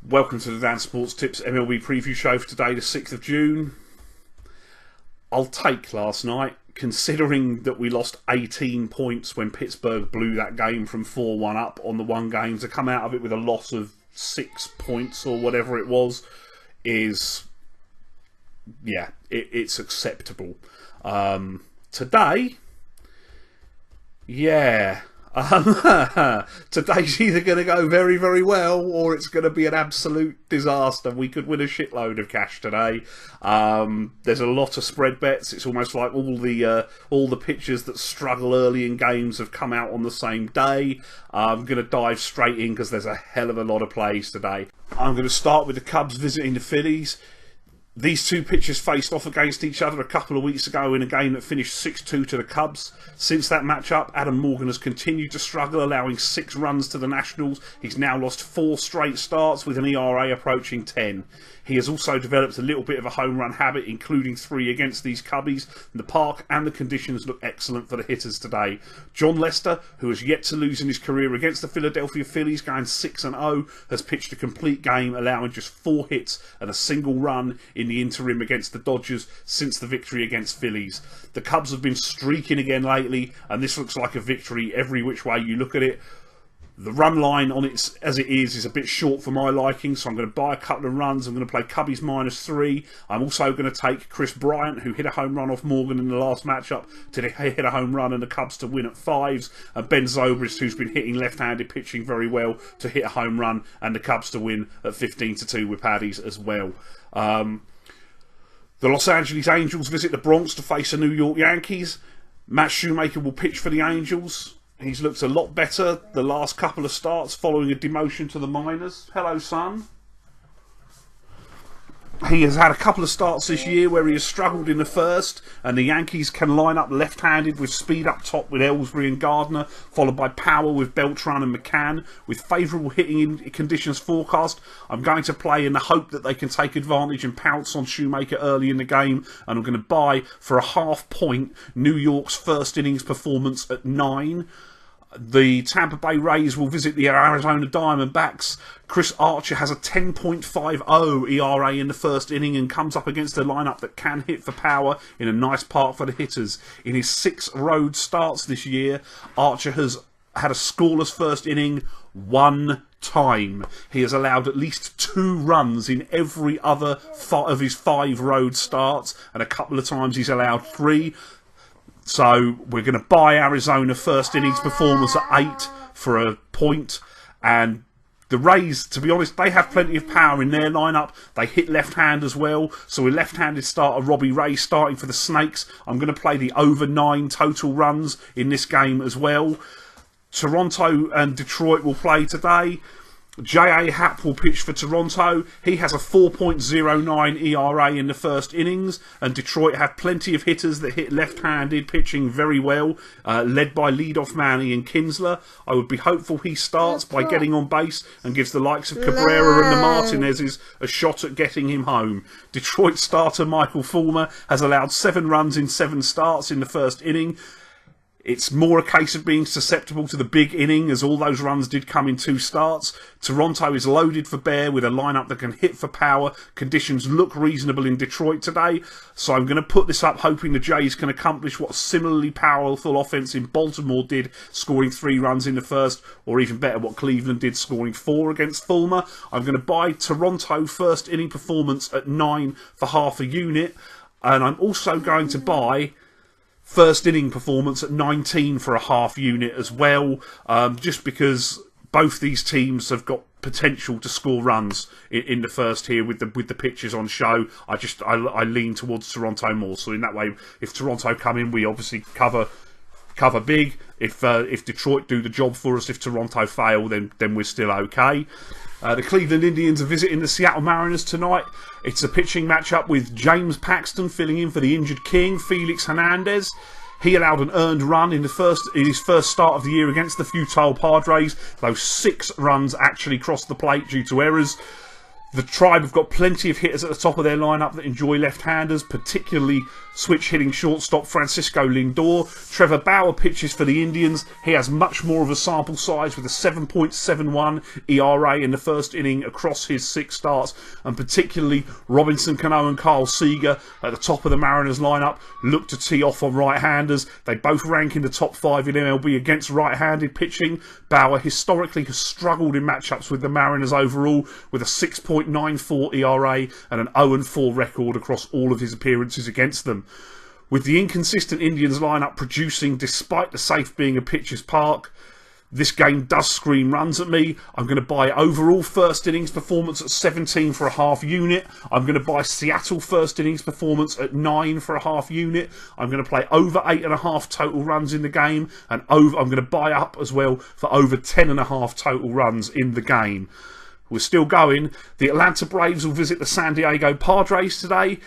Welcome to the Dan Sports Tips MLB Preview Show for today, the 6th of June. I'll take last night, considering that we lost 18 points when Pittsburgh blew that game from 4-1 up on the one game. To come out of it with a loss of 6 points or whatever it was is, yeah, it's acceptable. Today, yeah... today's either going to go very, very well, or it's going to be an absolute disaster. We could win a shitload of cash today. There's a lot of spread bets. It's almost like all the pitchers that struggle early in games have come out on the same day. I'm going to dive straight in because there's a hell of a lot of plays today. I'm going to start with the Cubs visiting the Phillies. These two pitchers faced off against each other a couple of weeks ago in a game that finished 6-2 to the Cubs. Since that matchup, Adam Morgan has continued to struggle, allowing 6 runs to the Nationals. He's now lost 4 straight starts with an ERA approaching 10. He has also developed a little bit of a home run habit, including 3 against these Cubbies. The park and the conditions look excellent for the hitters today. John Lester, who has yet to lose in his career against the Philadelphia Phillies, going 6-0, has pitched a complete game, allowing just 4 hits and a single run in the interim against the Dodgers since the victory against Phillies. The Cubs have been streaking again lately, and this looks like a victory every which way you look at it. The run line on it as it is a bit short for my liking, so I'm going to buy a couple of runs. I'm going to play Cubbies -3. I'm also going to take Chris Bryant, who hit a home run off Morgan in the last matchup, to hit a home run, and the Cubs to win at 5s. And Ben Zobrist, who's been hitting left-handed pitching very well, to hit a home run, and the Cubs to win at 15-2 with Paddies as well. The Los Angeles Angels visit the Bronx to face the New York Yankees. Matt Shoemaker will pitch for the Angels. He's looked a lot better the last couple of starts following a demotion to the minors. Hello, son. He has had a couple of starts this year where he has struggled in the first, and the Yankees can line up left-handed with speed up top with Ellsbury and Gardner, followed by power with Beltran and McCann. With favourable hitting conditions forecast, I'm going to play in the hope that they can take advantage and pounce on Shoemaker early in the game, and I'm going to buy for a half point New York's first innings performance at 9. The Tampa Bay Rays will visit the Arizona Diamondbacks. Chris Archer has a 10.50 ERA in the first inning and comes up against a lineup that can hit for power in a nice park for the hitters. In his 6 road starts this year, Archer has had a scoreless first inning 1 time. He has allowed at least 2 runs in every other of his 5 road starts, and a couple of times he's allowed 3. So we're going to buy Arizona first innings performance at 8 for a point. And the Rays, to be honest, they have plenty of power in their lineup. They hit left-hand as well. So with left-handed starter Robbie Ray starting for the Snakes, I'm going to play the over 9 total runs in this game as well. Toronto and Detroit will play today. J.A. Happ will pitch for Toronto. He has a 4.09 ERA in the first innings, and Detroit have plenty of hitters that hit left-handed pitching very well, led by leadoff man Ian Kinsler. I would be hopeful he starts by getting on base and gives the likes of Cabrera and the Martinez's a shot at getting him home. Detroit starter Michael Fulmer has allowed 7 runs in 7 starts in the first inning. It's more a case of being susceptible to the big inning, as all those runs did come in 2 starts. Toronto is loaded for bear with a lineup that can hit for power. Conditions look reasonable in Detroit today, so I'm going to put this up hoping the Jays can accomplish what similarly powerful offense in Baltimore did, scoring 3 runs in the first, or even better what Cleveland did, scoring 4 against Fulmer. I'm going to buy Toronto first inning performance at 9 for half a unit, and I'm also going to buy first inning performance at 19 for a half unit as well, just because both these teams have got potential to score runs in the first here with the pitchers on show. I lean towards Toronto more, so in that way, if Toronto come in, we obviously cover big. If Detroit do the job for us, if Toronto fail, then we're still okay. The Cleveland Indians are visiting the Seattle Mariners tonight. It's a pitching matchup with James Paxton filling in for the injured king, Felix Hernandez. He allowed an earned run in his first start of the year against the futile Padres, though 6 runs actually crossed the plate due to errors. The Tribe have got plenty of hitters at the top of their lineup that enjoy left-handers, particularly switch-hitting shortstop Francisco Lindor. Trevor Bauer pitches for the Indians. He has much more of a sample size with a 7.71 ERA in the first inning across his 6 starts, and particularly Robinson Cano and Kyle Seager at the top of the Mariners lineup look to tee off on right-handers. They both rank in the top 5 in MLB against right-handed pitching. Bauer historically has struggled in matchups with the Mariners overall, with a 6.94 ERA and an 0-4 record across all of his appearances against them. With the inconsistent Indians lineup producing despite the safe being a pitcher's park, this game does scream runs at me. I'm going to buy overall first innings performance at 17 for a half unit. I'm going to buy Seattle first innings performance at 9 for a half unit. I'm going to play over 8.5 total runs in the game, and I'm going to buy up as well for over 10.5 total runs in the game. We're still going. The Atlanta Braves will visit the San Diego Padres today.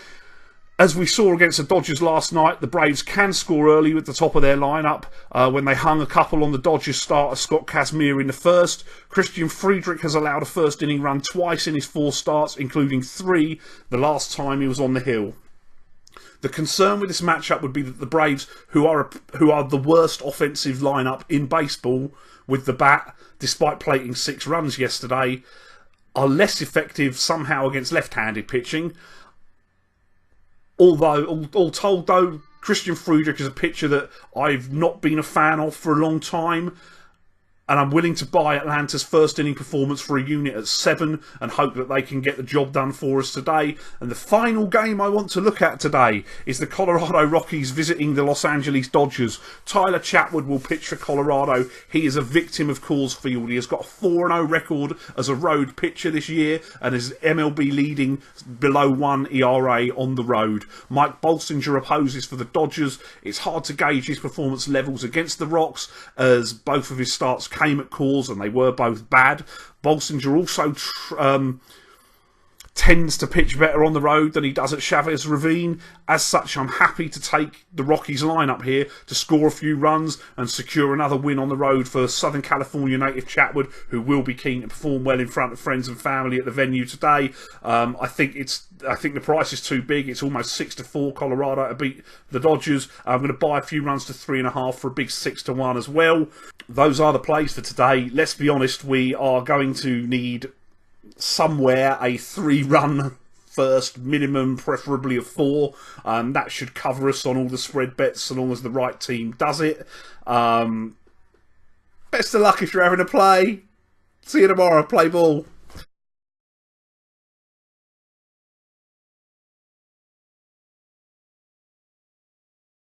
As we saw against the Dodgers last night, the Braves can score early with the top of their lineup when they hung a couple on the Dodgers starter Scott Kazmir in the first. Christian Friedrich has allowed a first inning run twice in his 4 starts, including 3 the last time he was on the hill. The concern with this matchup would be that the Braves, who are the worst offensive lineup in baseball with the bat, despite plating 6 runs yesterday, are less effective somehow against left-handed pitching. Although, all told though, Christian Friedrich is a pitcher that I've not been a fan of for a long time, and I'm willing to buy Atlanta's first inning performance for a unit at 7 and hope that they can get the job done for us today. And the final game I want to look at today is the Colorado Rockies visiting the Los Angeles Dodgers. Tyler Chatwood will pitch for Colorado. He is a victim of Coors Field. He has got a 4-0 record as a road pitcher this year and is MLB leading below 1 ERA on the road. Mike Bolsinger opposes for the Dodgers. It's hard to gauge his performance levels against the Rocks, as both of his starts came at Coors and they were both bad. Bolsinger also tends to pitch better on the road than he does at Chavez Ravine. As such, I'm happy to take the Rockies lineup here to score a few runs and secure another win on the road for Southern California native Chatwood, who will be keen to perform well in front of friends and family at the venue today. I think the price is too big. It's almost 6-4 Colorado to beat the Dodgers. I'm going to buy a few runs to 3.5 for a big 6-1 as well. Those are the plays for today. Let's be honest, we are going to need somewhere a 3-run first minimum, preferably a 4. That should cover us on all the spread bets so long as the right team does it. Best of luck if you're having a play. See you tomorrow. Play ball.